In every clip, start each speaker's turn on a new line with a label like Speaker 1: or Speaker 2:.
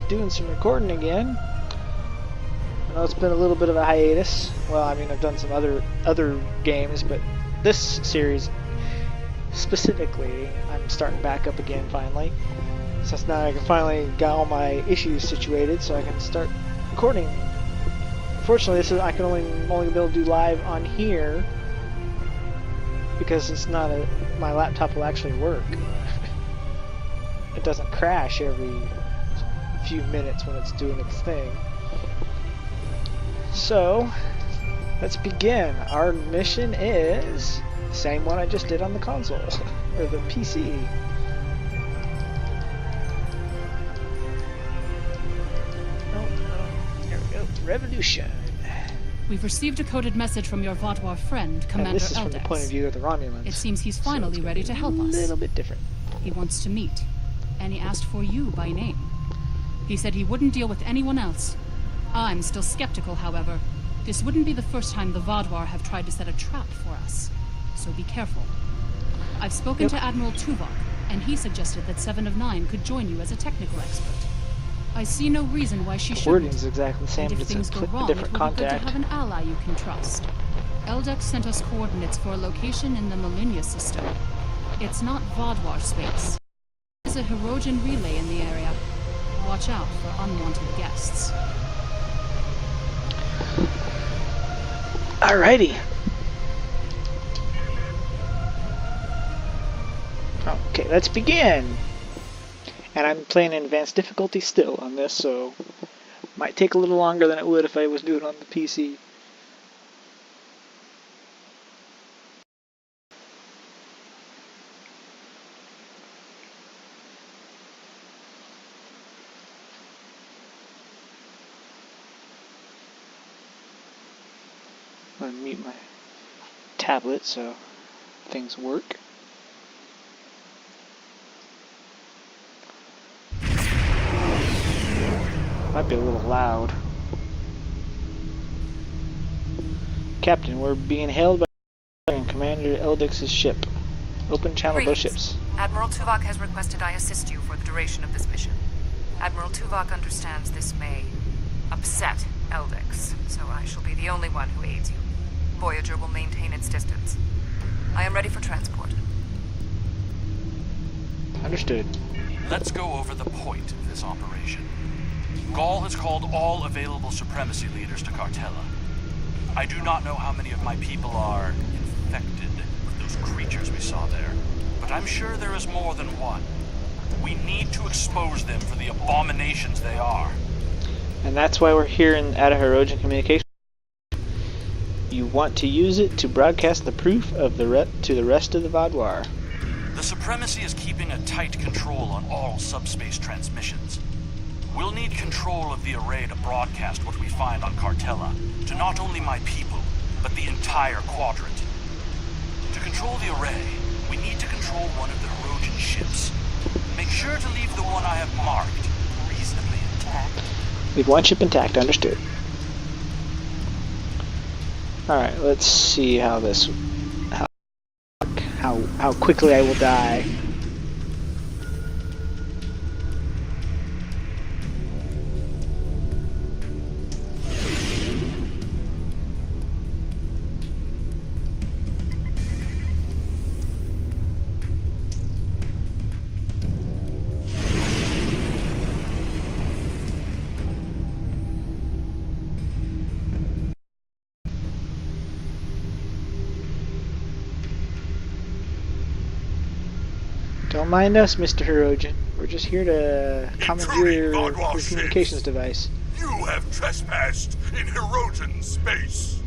Speaker 1: doing some recording again. I know it's been a little bit of a hiatus. Well, I mean, I've done some other games, but this series specifically, I'm starting back up again finally. So now I can finally got all my issues situated, so I can start recording. Unfortunately, this is I can only be able to do live on here because it's not my laptop will actually work. It doesn't crash every few minutes when it's doing its thing. So let's begin. Our mission is the same one I just did on the console or the PC. There we go. Revolution.
Speaker 2: We've received a coded message from your Vatwar friend, Commander
Speaker 1: And this is from
Speaker 2: Eldex.
Speaker 1: the point of view of the Romulans.
Speaker 2: It seems he's finally ready to help us.
Speaker 1: A little bit different.
Speaker 2: He wants to meet, and he asked for you by name. He said he wouldn't deal with anyone else. I'm still skeptical, however. This wouldn't be the first time the Vatwar have tried to set a trap for us, so be careful. I've spoken to Admiral Tuvok, and he suggested that 7 of 9 could join you as a technical expert. I see no reason why she shouldn't.
Speaker 1: Wording's exactly the same,
Speaker 2: And if
Speaker 1: but
Speaker 2: things
Speaker 1: it's
Speaker 2: go wrong,
Speaker 1: a different
Speaker 2: it will be good to
Speaker 1: contact.
Speaker 2: have an ally you can trust. Eldex sent us coordinates for a location in the Malinia system. It's not Vatwar space. There's a Hirogen relay in the area. Watch out for unwanted guests.
Speaker 1: Alrighty. Okay, let's begin. And I'm playing in advanced difficulty still on this, so might take a little longer than it would if I was doing it on the PC. I'm going to mute my tablet so things work. Might be a little loud. Captain, we're being hailed by Commander Eldex's ship. Open channel both ships.
Speaker 3: Admiral Tuvok has requested I assist you for the duration of this mission. Admiral Tuvok understands this may upset Eldex, so I shall be the only one who aids you. Voyager will maintain its distance. I am ready for transport.
Speaker 1: Understood.
Speaker 4: Let's go over the point of this operation. Gaul has called all available supremacy leaders to Cartella. I do not know how many of my people are infected with those creatures we saw there, but I'm sure there is more than one. We need to expose them for the abominations they are. And
Speaker 1: that's why we're here at a Hirogen communication. You want to use it to broadcast the proof of to the rest of the Vatwar.
Speaker 4: The Supremacy is keeping a tight control on all subspace transmissions. We'll need control of the array to broadcast what we find on Cartella to not only my people, but the entire quadrant. To control the array, we need to control one of the Hirogen ships. Make sure to leave the one I have marked reasonably intact.
Speaker 1: Leave one ship intact, understood. Alright, let's see how this... how quickly I will die. Don't mind us, Mr. Hirogen. We're just here to commandeer your communications device.
Speaker 5: You have trespassed in Hirogen space.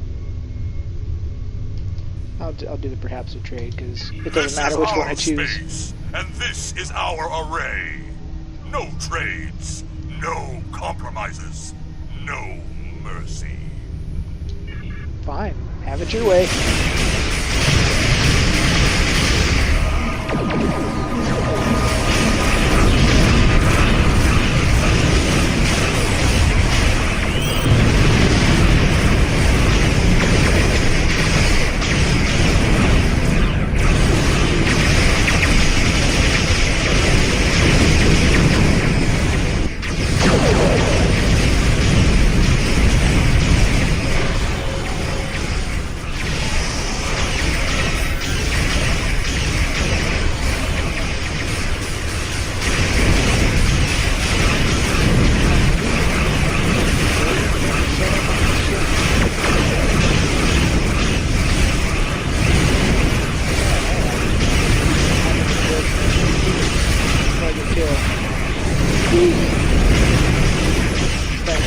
Speaker 1: I'll do the perhaps of trade, because it doesn't matter which one I choose.
Speaker 5: Space, and this is our array. No trades, no compromises, no mercy.
Speaker 1: Fine. Have it your way.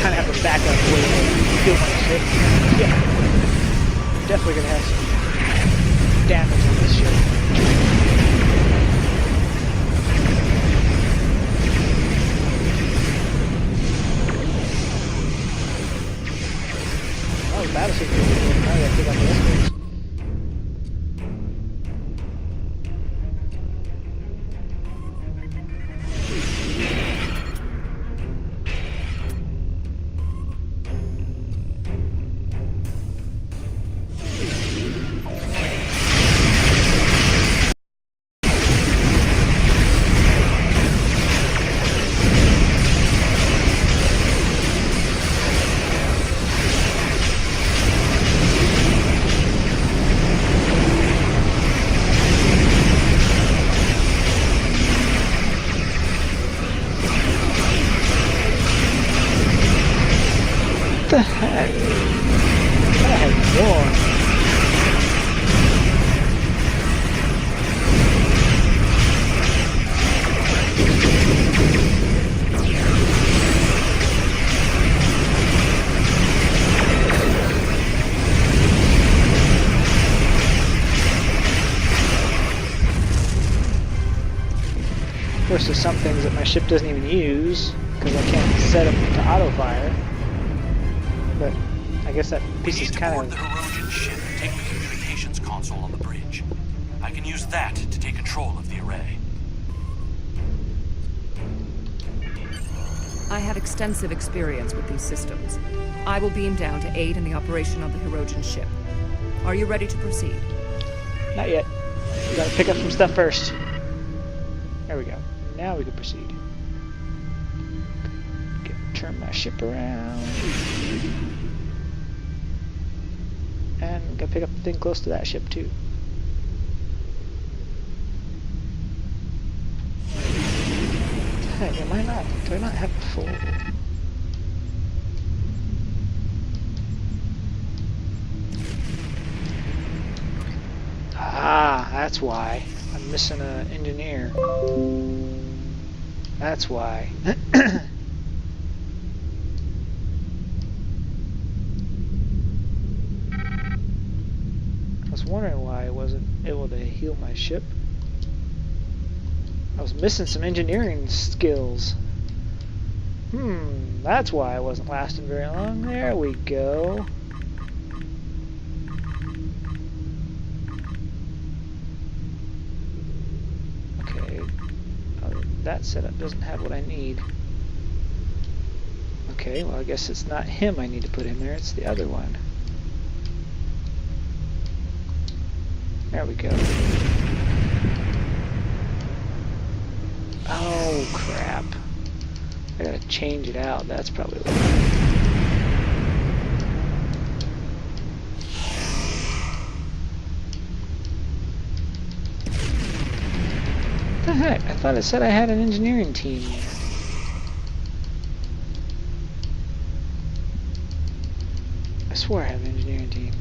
Speaker 1: kind of have a backup way to heal my ship. Yeah. Definitely gonna have some damage on this ship. Oh, the battleship is pretty good. Now I gotta pick up the escalators. What the heck? I have war. Of course, there's some things that my ship doesn't even use because I can't set them to auto fire. But I guess that piece is kind
Speaker 4: of... We need to board the Herodian ship and take the communications console on the bridge. I can use that to take control of the array.
Speaker 3: I have extensive experience with these systems. I will beam down to aid in the operation of the Herodian ship. Are you ready to proceed?
Speaker 1: Not yet. We gotta pick up some stuff first. There we go. Now we can proceed. Turn my ship around. And I'm gonna pick up the thing close to that ship too. Heck, am I not? Do I not have a full? Ah, that's why. I'm missing an engineer. That's why. I was wondering why I wasn't able to heal my ship. I was missing some engineering skills. That's why I wasn't lasting very long. There we go. Okay. That setup doesn't have what I need. Okay, well I guess it's not him I need to put in there, it's the other one. There we go. Oh crap. I gotta change it out. That's probably what the heck? I thought it said I had an engineering team. I swore I had an engineering team.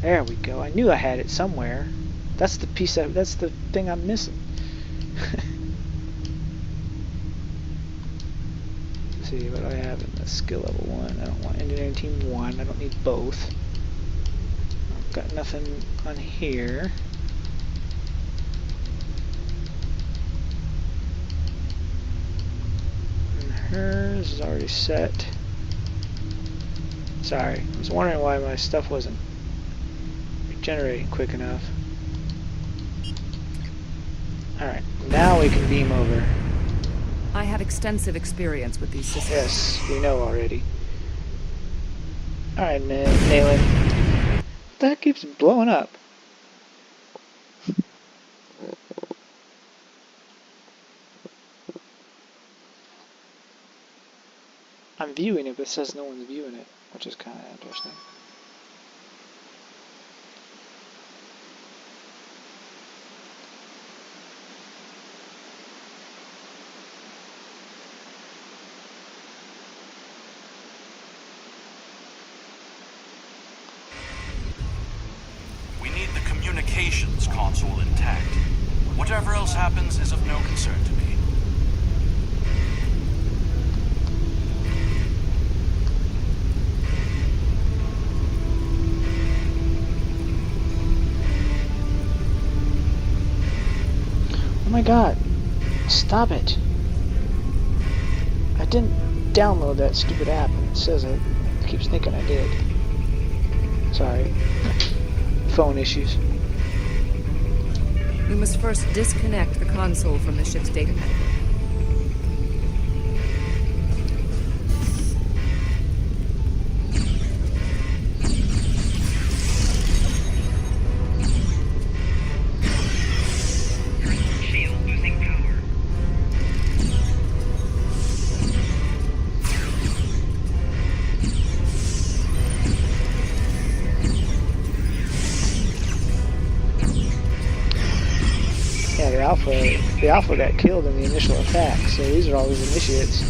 Speaker 1: There we go. I knew I had it somewhere. That's the piece that's the thing I'm missing. Let's see what do I have in the skill level 1. I don't want engineering team 1. I don't need both. I've got nothing on here. And hers is already set. Sorry, I was wondering why my stuff wasn't generating quick enough. Alright, now we can beam over.
Speaker 3: I have extensive experience with these systems.
Speaker 1: Yes, we know already. Alright, Nayland. That keeps blowing up. I'm viewing it, but it says no one's viewing it, which is kind of interesting.
Speaker 4: Communications console intact. Whatever else happens is of no concern to me.
Speaker 1: god! Stop it! I didn't download that stupid app and it says it keeps thinking I did. Sorry. Phone issues.
Speaker 3: We must first disconnect the console from the ship's data network.
Speaker 1: The Alpha got killed in the initial attack, so these are all his initiates.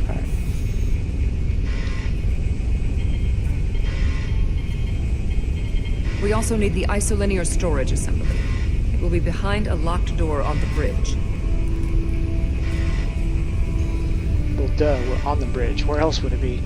Speaker 1: Alright.
Speaker 3: We also need the isolinear storage assembly. It will be behind a locked door on the bridge.
Speaker 1: Well, duh, we're on the bridge. Where else would it be?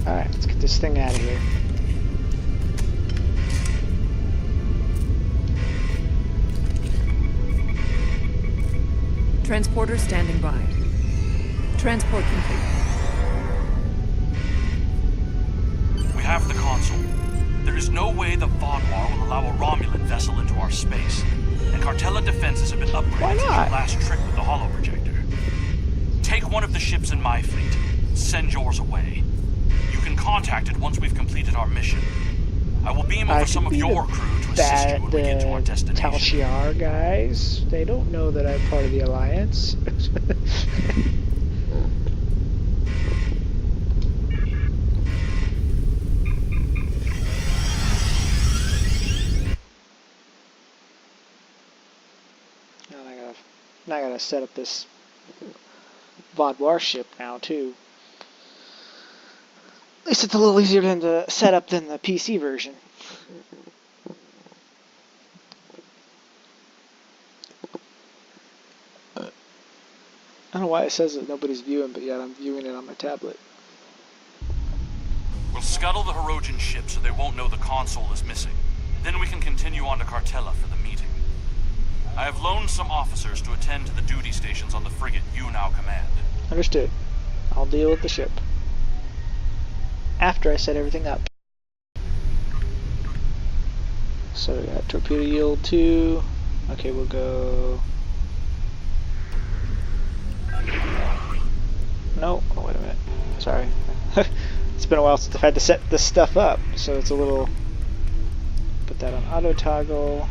Speaker 1: Alright, let's get this thing out of here.
Speaker 3: Transporter standing by. Transport complete.
Speaker 4: We have the console. There is no way the Vaudouar will allow a Romulan vessel into our space. And Cartella defenses have been upgraded
Speaker 1: Why
Speaker 4: since your
Speaker 1: not?
Speaker 4: last trip with the holo projector. Take one of the ships in my fleet. Send yours away. You can contact it once we've completed our mission. I will beam over some of your crew to assist you when we get to our destination.
Speaker 1: Tal Shiar guys, they don't know that I'm part of the Alliance. Now I gotta set up this Vaudouar ship now too. At least it's a little easier to set up than the PC version. I don't know why it says that nobody's viewing, but yet I'm viewing it on my tablet.
Speaker 4: We'll scuttle the Hirogen ship so they won't know the console is missing. Then we can continue on to Cartella for the meeting. I have loaned some officers to attend to the duty stations on the frigate you now command.
Speaker 1: Understood. I'll deal with the ship after I set everything up. So we got torpedo yield 2. Okay, we'll go... No, oh wait a minute. Sorry. It's been a while since I've had to set this stuff up, so it's a little... Put that on auto toggle.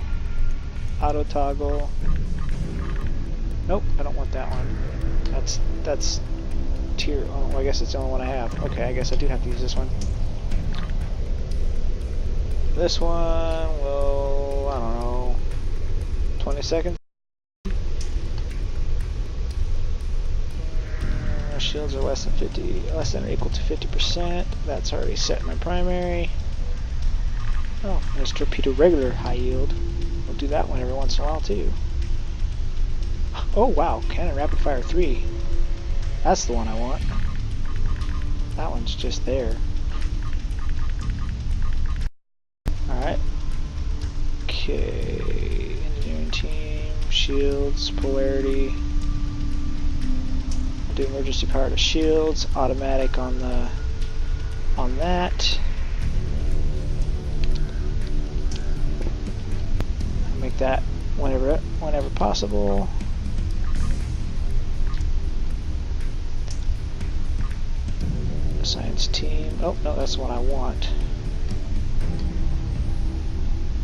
Speaker 1: Auto toggle. Nope, I don't want that one. That's tier. Oh, well, I guess it's the only one I have. Okay, I guess I do have to use this one. This one will, I don't know, 20 seconds. Shields are less than or equal to 50%. That's already set in my primary. Oh, there's torpedo regular high yield. We'll do that one every once in a while too. Oh wow, cannon rapid fire 3. That's the one I want. That one's just there. Alright. Okay. Engineering team, shields, polarity. I'll do emergency power to shields, automatic on that. I'll make that whenever possible. Science team. Oh, no, that's the one I want.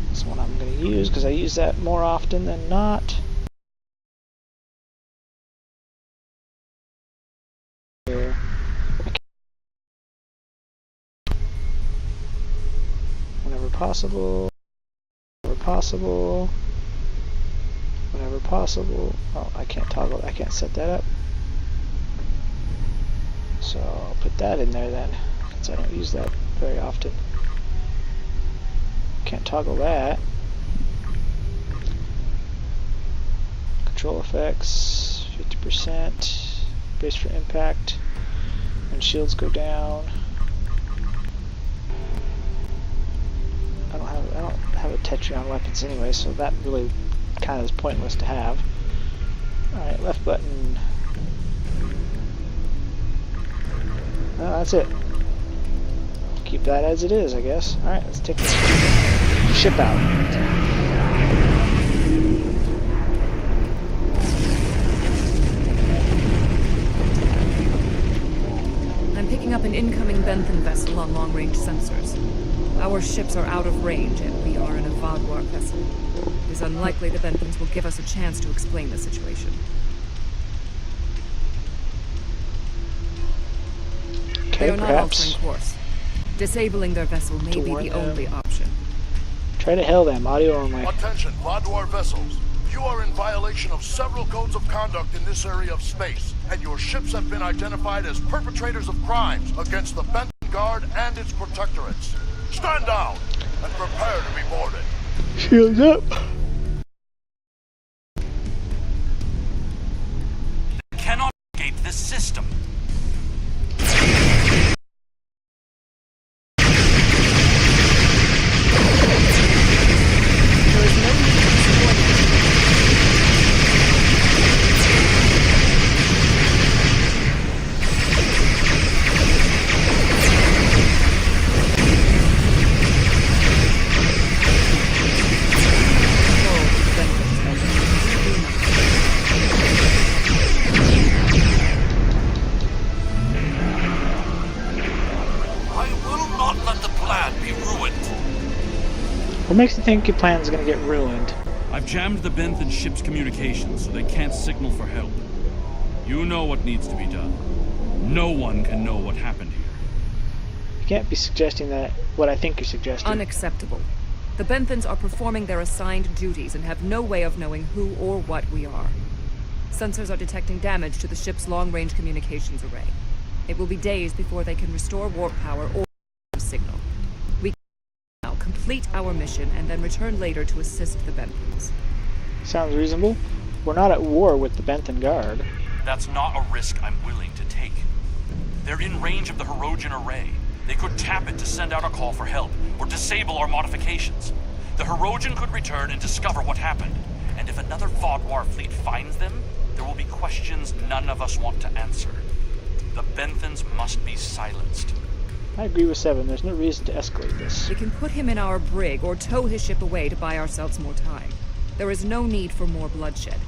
Speaker 1: That's the one I'm going to use because I use that more often than not. possible. Whenever possible. Whenever possible. Oh, I can't toggle. I can't set that up. So I'll put that in there then, since I don't use that very often. Can't toggle that. Control effects, 50%. Brace for impact. When shields go down. I don't have a Tetri on weapons anyway, so that really kind of is pointless to have. Alright, left button. Oh, that's it. Keep that as it is, I guess. Alright, let's take this ship out.
Speaker 3: I'm picking up an incoming Benthen vessel on long-range sensors. Our ships are out of range, and we are in a Vadwar vessel. It is unlikely the Benthens will give us a chance to explain the situation. They are not altering course. Disabling their vessel may be the only option.
Speaker 1: Try to hail them, audio only.
Speaker 5: Attention, Vadwar vessels. You are in violation of several codes of conduct in this area of space, and your ships have been identified as perpetrators of crimes against the Benthen Guard and its protectorates. Stand down and prepare to be boarded.
Speaker 1: Shields up.
Speaker 4: They cannot escape this system.
Speaker 1: What makes you think your plan's gonna get ruined?
Speaker 4: I've jammed the Benthen ship's communications so they can't signal for help. You know what needs to be done. No one can know what happened here.
Speaker 1: You can't be suggesting that what I think you're suggesting.
Speaker 3: Unacceptable. The Benthens are performing their assigned duties and have no way of knowing who or what we are. Sensors are detecting damage to the ship's long-range communications array. It will be days before they can restore warp power or signal. We can now complete our mission and then return later to assist the Benthens.
Speaker 1: Sounds reasonable. We're not at war with the Benthen Guard.
Speaker 4: That's not a risk I'm willing to take. They're in range of the Hirogen array. They could tap it to send out a call for help, or disable our modifications. The Hirogen could return and discover what happened. And if another Vadwar fleet finds them, there will be questions none of us want to answer. The Benthens must be silenced.
Speaker 1: I agree with Seven. There's no reason to escalate this.
Speaker 3: We can put him in our brig or tow his ship away to buy ourselves more time. There is no need for more bloodshed.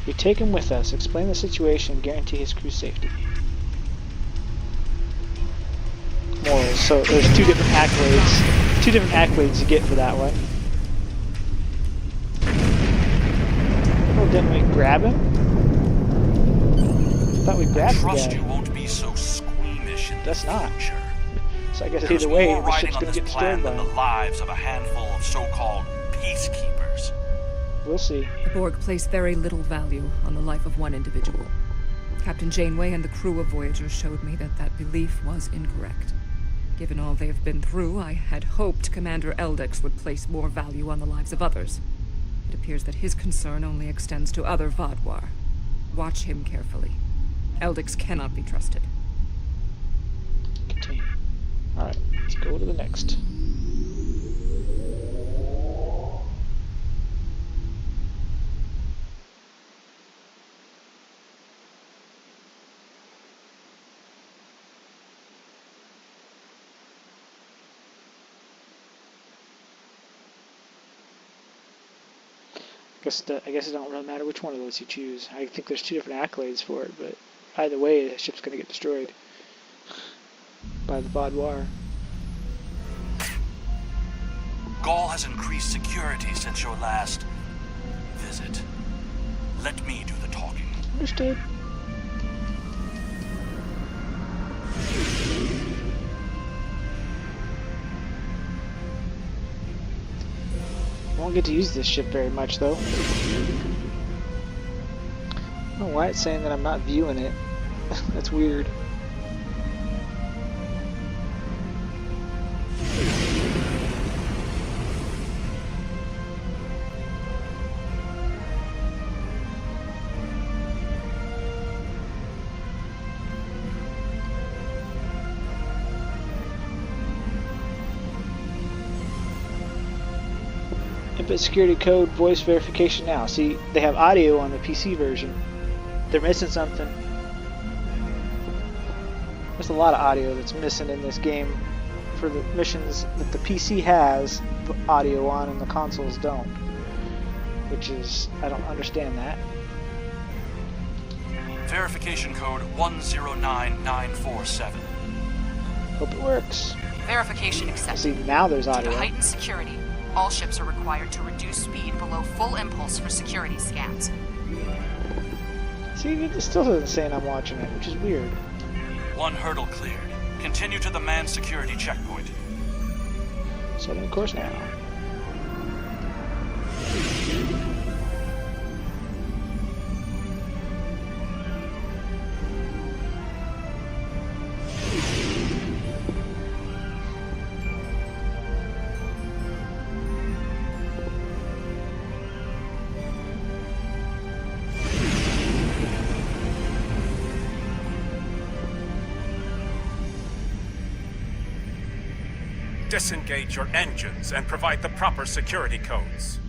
Speaker 1: We take him with us, explain the situation, and guarantee his crew's safety. Morals. So there's two different accolades. Two different accolades you get for that one. Oh, didn't we grab him? I thought we grabbed the guy.
Speaker 4: Trust you won't be so squeamish in the future.
Speaker 1: So I guess
Speaker 4: There's
Speaker 1: either way,
Speaker 4: more
Speaker 1: the
Speaker 4: riding
Speaker 1: ship's
Speaker 4: on
Speaker 1: gonna
Speaker 4: this
Speaker 1: get
Speaker 4: plan
Speaker 1: destroyed by
Speaker 4: than the
Speaker 1: him.
Speaker 4: lives of a handful of so-called peacekeepers.
Speaker 1: We'll see.
Speaker 3: The Borg place very little value on the life of one individual. Captain Janeway and the crew of Voyager showed me that that belief was incorrect. Given all they have been through, I had hoped Commander Eldix would place more value on the lives of others. It appears that his concern only extends to other Vadwar. Watch him carefully. Eldix cannot be trusted.
Speaker 1: Continue. Alright, let's go to the next. I guess it don't really matter which one of those you choose. I think there's two different accolades for it, but either way, the ship's going to get destroyed by the Vadwar.
Speaker 4: Gaul has increased security since your last visit. Let me do the talking.
Speaker 1: Understood. won't get to use this ship very much, though. I don't know why it's saying that I'm not viewing it. That's weird. Input security code voice verification now. See, they have audio on the PC version. They're missing something. There's a lot of audio that's missing in this game for the missions that the PC has audio on and the consoles don't. Which is, I don't understand that.
Speaker 4: Verification code 109947.
Speaker 1: Hope it works.
Speaker 3: Verification accepted.
Speaker 1: See, now there's
Speaker 3: Due
Speaker 1: audio.
Speaker 3: to heightened security, all ships are required to reduce speed below full impulse for security scans.
Speaker 1: See, it still doesn't say I'm watching it, which is weird.
Speaker 4: One hurdle cleared. Continue to the manned security checkpoint.
Speaker 1: Setting course now.
Speaker 6: Disengage your engines and provide the proper security codes.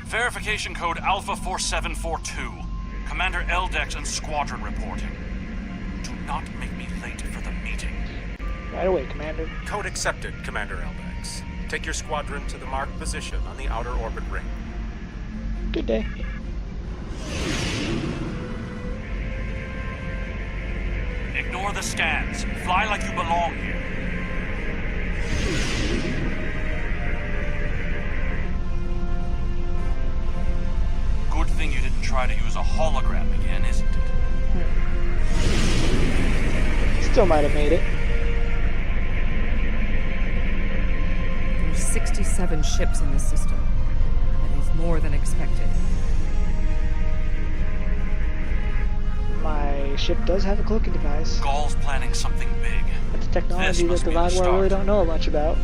Speaker 4: Verification code Alpha 4742. Commander Eldex and squadron reporting. Do not make me late for the meeting.
Speaker 1: Right away, Commander.
Speaker 6: Code accepted, Commander Eldex. Take your squadron to the marked position on the outer orbit ring.
Speaker 1: Good day.
Speaker 4: Ignore the scans. Fly like you belong here. Good thing you didn't try to use a hologram again, isn't it?
Speaker 1: Still might have made it.
Speaker 7: There's 67 ships in this system. That is more than expected.
Speaker 1: My ship does have a cloaking device.
Speaker 4: Gaul's planning something big.
Speaker 1: That's a technology that
Speaker 4: This
Speaker 1: the
Speaker 4: must be the
Speaker 1: Vaadwaur really
Speaker 4: start.
Speaker 1: don't know much about.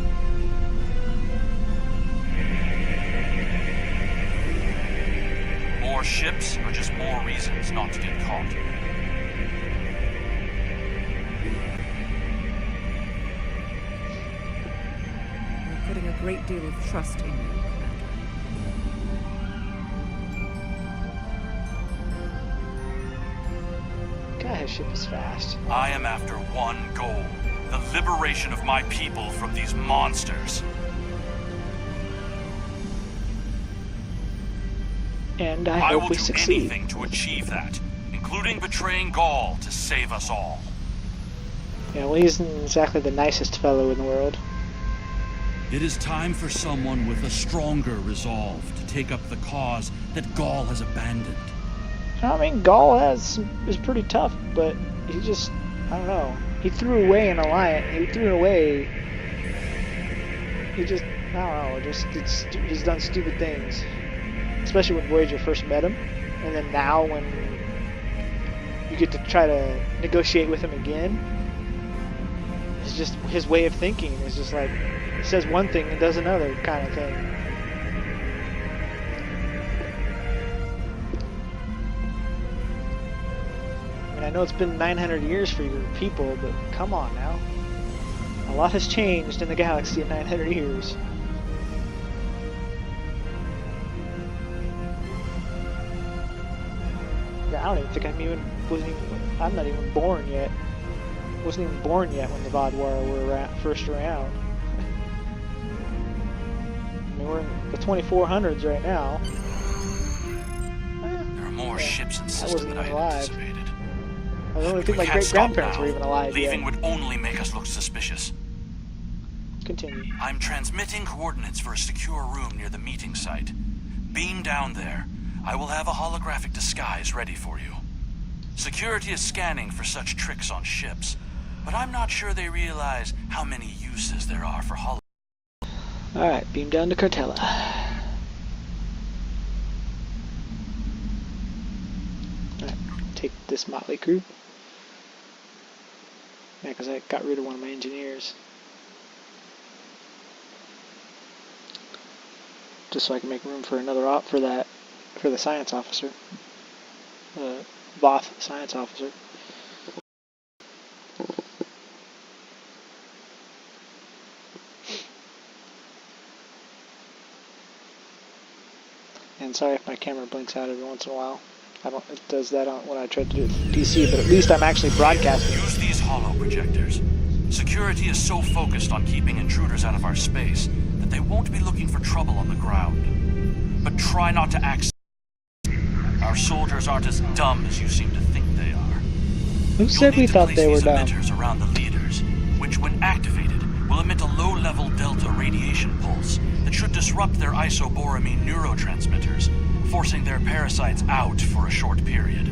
Speaker 4: More ships, or just more reasons not to get caught?
Speaker 7: We're putting a great deal of trust in you, Commander.
Speaker 1: God, his ship is fast.
Speaker 4: I am after one goal. The liberation of my people from these monsters.
Speaker 1: And I
Speaker 4: I
Speaker 1: hope
Speaker 4: will
Speaker 1: we
Speaker 4: do
Speaker 1: succeed.
Speaker 4: anything to achieve that, including betraying Gaul to save us all.
Speaker 1: Yeah, well, he isn't exactly the nicest fellow in the world.
Speaker 8: It is time for someone with a stronger resolve to take up the cause that Gaul has abandoned.
Speaker 1: I mean, Gaul is pretty tough, but he just, I don't know. He threw away an alliance. He threw away. He just, I don't know. He's done stupid things. Especially when Voyager first met him, and then now when you get to try to negotiate with him again, it's just his way of thinking is just like he says one thing and does another kind of thing. I mean, I know it's been 900 years for your people, but come on now. A lot has changed in the galaxy in 900 years. I don't even think I'm not even born yet. Wasn't even born yet when the Vaadwaur were first around. I mean, we're in the 2400s right now.
Speaker 4: There are more ships in the
Speaker 1: I
Speaker 4: system
Speaker 1: wasn't
Speaker 4: than I
Speaker 1: even
Speaker 4: had
Speaker 1: alive.
Speaker 4: anticipated.
Speaker 1: I don't even
Speaker 4: But
Speaker 1: think
Speaker 4: we
Speaker 1: my
Speaker 4: can't
Speaker 1: great
Speaker 4: stop
Speaker 1: grandparents
Speaker 4: now.
Speaker 1: were even alive
Speaker 4: Leaving
Speaker 1: yet.
Speaker 4: would only make us look suspicious.
Speaker 1: Continue.
Speaker 4: I'm transmitting coordinates for a secure room near the meeting site. Beam down there. I will have a holographic disguise ready for you. Security is scanning for such tricks on ships, but I'm not sure they realize how many uses there are for
Speaker 1: Alright, beam down to Cartella. Alright, take this motley crew. Yeah, because I got rid of one of my engineers. Just so I can make room for another for the science officer. Voth science officer. And sorry if my camera blinks out every once in a while. It does that when I try to do it with PC, but at least I'm actually broadcasting.
Speaker 4: Use these holo projectors. Security is so focused on keeping intruders out of our space that they won't be looking for trouble on the ground. But try not to act. Our soldiers aren't as dumb as you seem to think they are.
Speaker 1: Who said we thought they were dumb?
Speaker 4: Emitters around the leaders, which when activated will emit a low-level delta radiation pulse that should disrupt their isoboramine neurotransmitters, forcing their parasites out for a short period.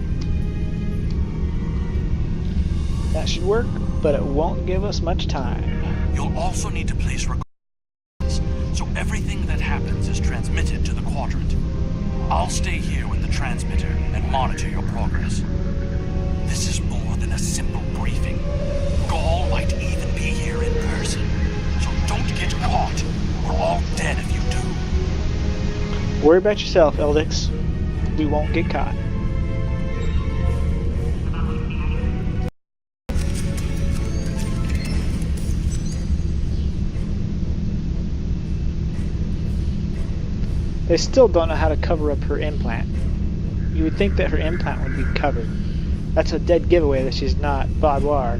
Speaker 1: That should work, but it won't give us much time.
Speaker 4: You'll also need to place recordings, so everything that happens is transmitted to the quadrant. I'll stay here with the transmitter and monitor your progress. This is more than a simple briefing. Gaul might even be here in person, so don't get caught. We're all dead if you do.
Speaker 1: Worry about yourself, Eldix. We won't get caught. They still don't know how to cover up her implant. You would think that her implant would be covered. That's a dead giveaway that she's not Vaudoir.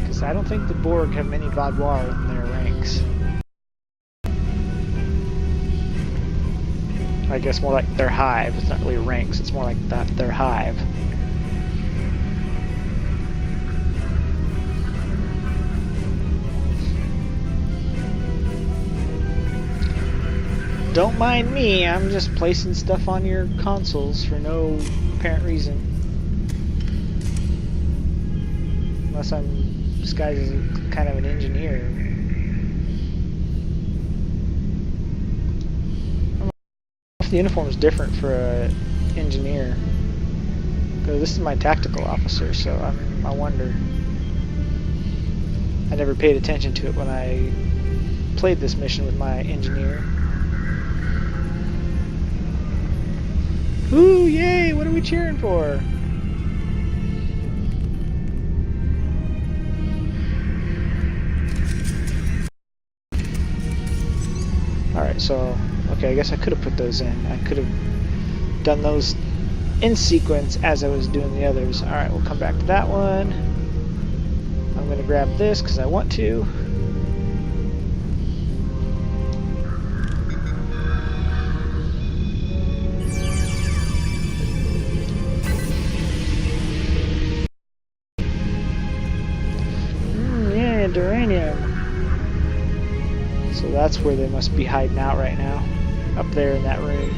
Speaker 1: Because I don't think the Borg have many Vaudoir in their ranks. I guess more like their hive. It's not really ranks, it's more like their hive. Don't mind me, I'm just placing stuff on your consoles for no apparent reason. Unless I'm disguised as kind of an engineer. The uniform is different for an engineer. Because this is my tactical officer, so I wonder. I never paid attention to it when I played this mission with my engineer. Ooh, yay! What are we cheering for? Alright, so okay, I guess I could have put those in. I could have done those in sequence as I was doing the others. Alright, we'll come back to that one. I'm going to grab this because I want to. Yeah, Duranium. So that's where they must be hiding out right now. Up there in that room.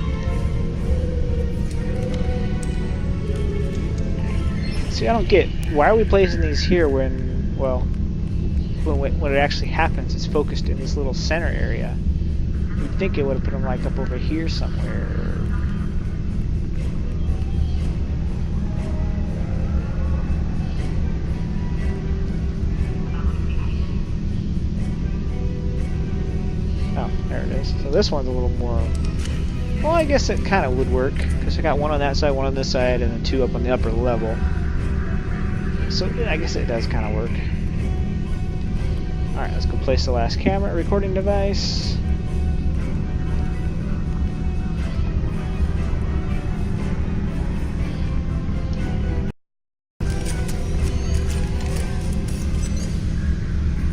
Speaker 1: See, I don't get, why are we placing these here when, well, when it actually happens, it's focused in this little center area. You'd think it would have put them like up over here somewhere. Oh, there it is. So this one's a little more, well, I guess it kind of would work, because I got one on that side, one on this side, and then two up on the upper level. So I guess it does kind of work. Alright, let's go place the last camera recording device.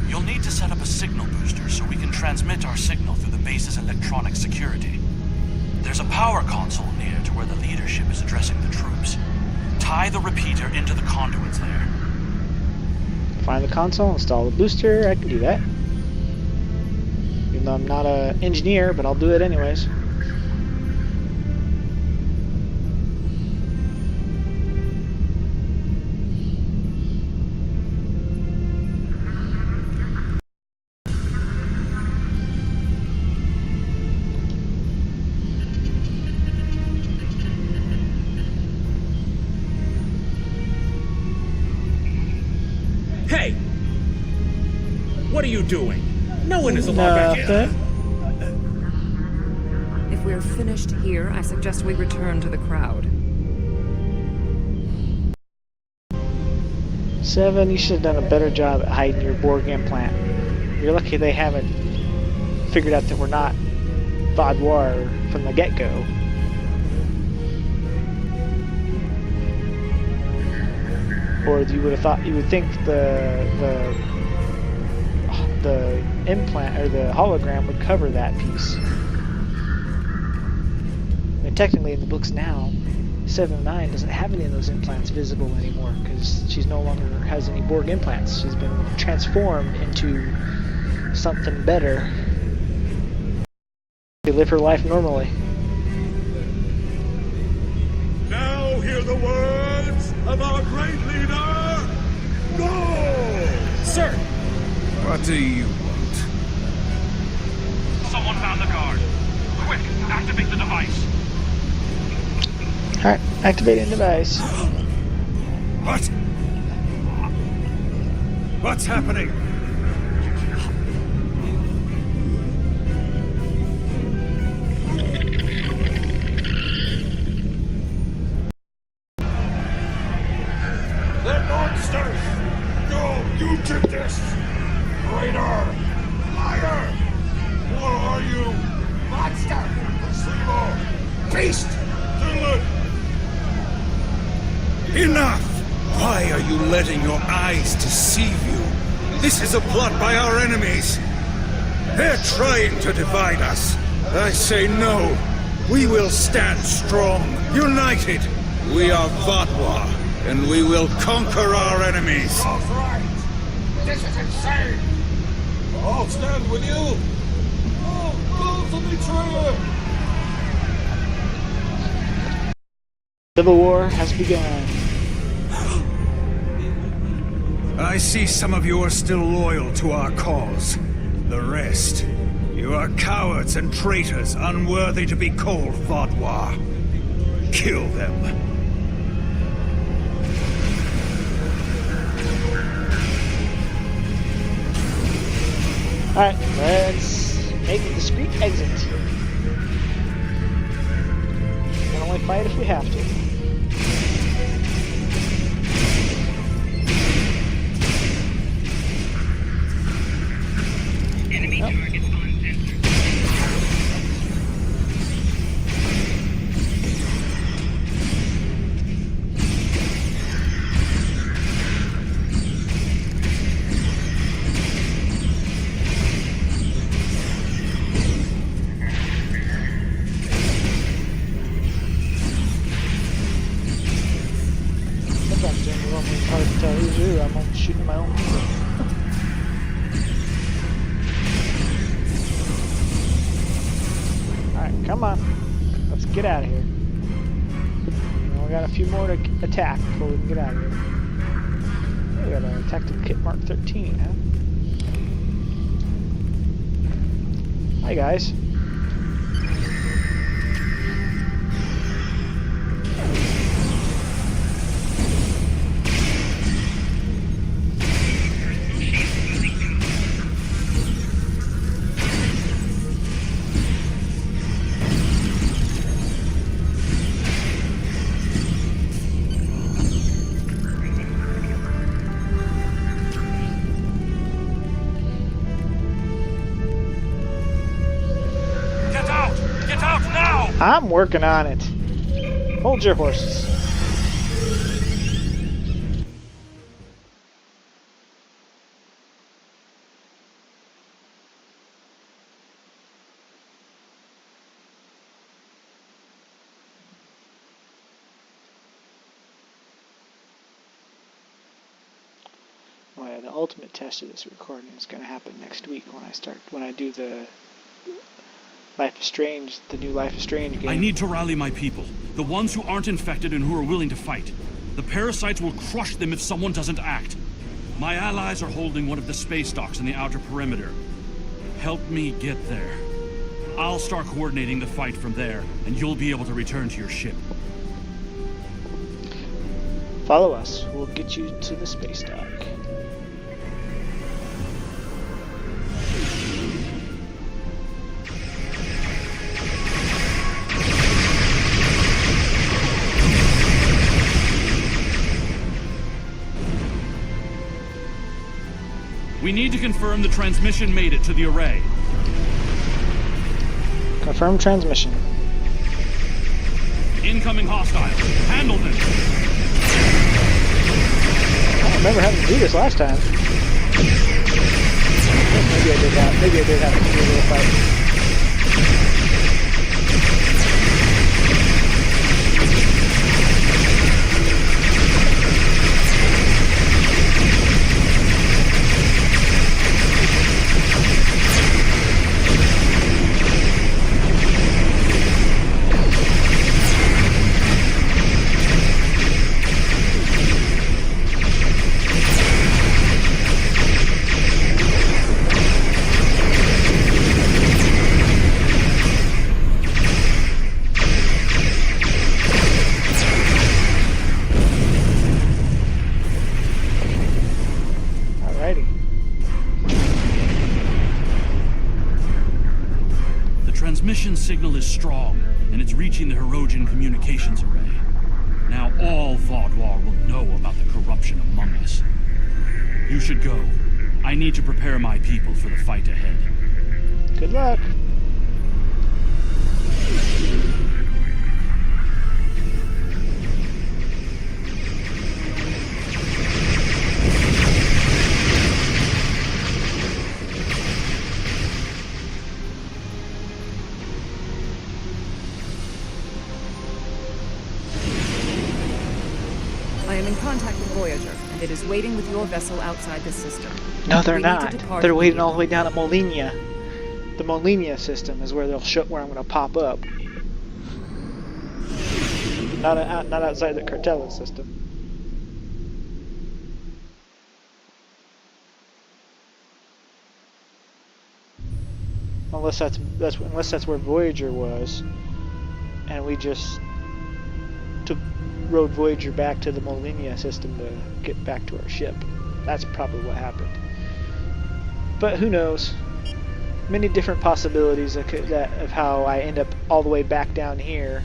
Speaker 4: You'll need to set up a signal booster so we can transmit our signal through the base's electronic security. There's a power console near to where the leadership is addressing the troops. Tie the repeater into the conduits there.
Speaker 1: Find the console, install the booster. I can do that. Even though I'm not an engineer, but I'll do it anyways.
Speaker 6: Hey! What are you doing? No one is allowed back here.
Speaker 7: If we're finished here, I suggest we return to the crowd.
Speaker 1: 7, you should have done a better job at hiding your Borg implant. You're lucky they haven't figured out that we're not Vaadwaur from the get-go. Or you would have thought, you would think the implant or the hologram would cover that piece. I mean, technically in the books now, 7-9 doesn't have any of those implants visible anymore because she's no longer has any Borg implants. She's been transformed into something better. They live her life normally.
Speaker 9: Now hear the words of our great leader, Go!
Speaker 6: Sir!
Speaker 9: What do you want?
Speaker 4: Someone found the guard. Quick, activate the device.
Speaker 1: Alright, activating device.
Speaker 9: What? What's happening? They're monsters! No, you did this! Traitor! Liar! What are you? Monster! Placebo! Beast! Dylan! Enough! Why are you letting your eyes deceive you? This is a plot by our enemies. They're trying to divide us. I say no. We will stand strong, united. We are Vaadwaur, and we will conquer our enemies. That's right. This is insane. I'll stand with you. Oh, go for betrayer.
Speaker 1: Civil war has begun.
Speaker 9: I see some of you are still loyal to our cause. The rest, you are cowards and traitors unworthy to be called Vaadwaur. Kill them.
Speaker 1: Alright, let's make a discreet exit. We can only fight if we have to.
Speaker 10: Enemy target on center.
Speaker 1: Sometimes during the one it's hard to tell who's who. I'm only shooting my own people. Alright, come on. Let's get out of here. We got a few more to attack before we can get out of here. We got a tactical kit Mark 13, huh? Hi guys. I'm working on it. Hold your horses. Well, yeah, the ultimate test of this recording is going to happen next week when I do the Life is Strange, the new Life is Strange game.
Speaker 8: I need to rally my people. The ones who aren't infected and who are willing to fight. The parasites will crush them if someone doesn't act. My allies are holding one of the space docks in the outer perimeter. Help me get there. I'll start coordinating the fight from there, and you'll be able to return to your ship.
Speaker 1: Follow us. We'll get you to the space dock.
Speaker 8: We need to confirm the transmission made it to the array.
Speaker 1: Confirm transmission.
Speaker 8: Incoming hostiles. Handle them.
Speaker 1: I don't remember having to do this last time. Maybe I did that. Maybe I did have to do a little fight.
Speaker 8: Transmission signal is strong, and it's reaching the Hirogen communications array. Now all Vaudwar will know about the corruption among us. You should go. I need to prepare my people for the fight ahead.
Speaker 1: Good luck.
Speaker 7: I am in contact with Voyager, and it is waiting with your vessel outside the system.
Speaker 1: No, they're
Speaker 7: We need to
Speaker 1: not.
Speaker 7: depart
Speaker 1: They're waiting
Speaker 7: immediately.
Speaker 1: all the way down at Molinia. The Molinia system is where they'll show where I'm going to pop up. Not outside the Cartella system. Unless that's where Voyager was, and we just rode Voyager back to the Molinia system to get back to our ship. That's probably what happened. But who knows? Many different possibilities of how I end up all the way back down here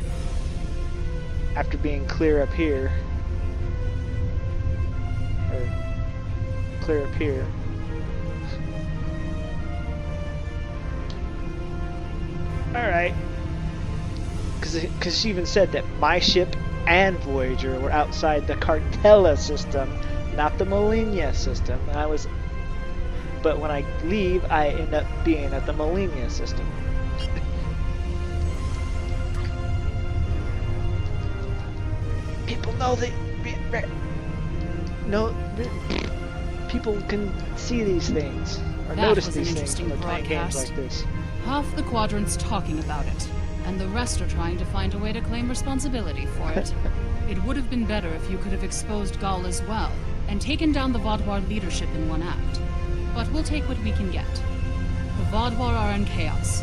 Speaker 1: after being clear up here. Or clear up here. Alright. Because she even said that my ship and Voyager were outside the Cartella system, not the Molinia system. And but when I leave, I end up being at the Molinia system. People know that. No, people can see these things or
Speaker 2: That
Speaker 1: notice
Speaker 2: was an
Speaker 1: these things
Speaker 2: interesting
Speaker 1: when they're playing games
Speaker 2: broadcast.
Speaker 1: like this.
Speaker 2: Half the quadrant's talking about it, and the rest are trying to find a way to claim responsibility for it. It would have been better if you could have exposed Gall as well, and taken down the Vaudwar leadership in one act. But we'll take what we can get. The Vaudwar are in chaos,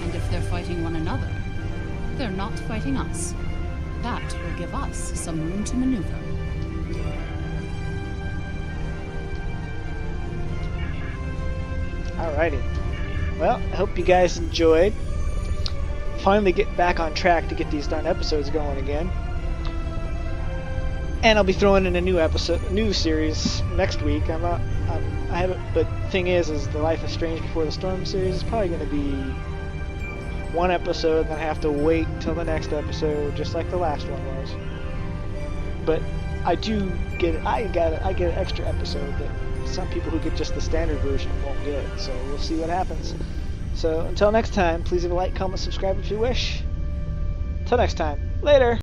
Speaker 2: and if they're fighting one another, they're not fighting us. That will give us some room to maneuver.
Speaker 1: Alrighty. Well, I hope you guys enjoyed. Finally getting back on track to get these darn episodes going again. And I'll be throwing in a new series next week. I haven't. But thing is the Life is Strange Before the Storm series is probably going to be one episode, and then I have to wait till the next episode, just like the last one was. But I get an extra episode that some people who get just the standard version won't get. So we'll see what happens. So until next time, please leave a like, comment, subscribe if you wish. Until next time, later.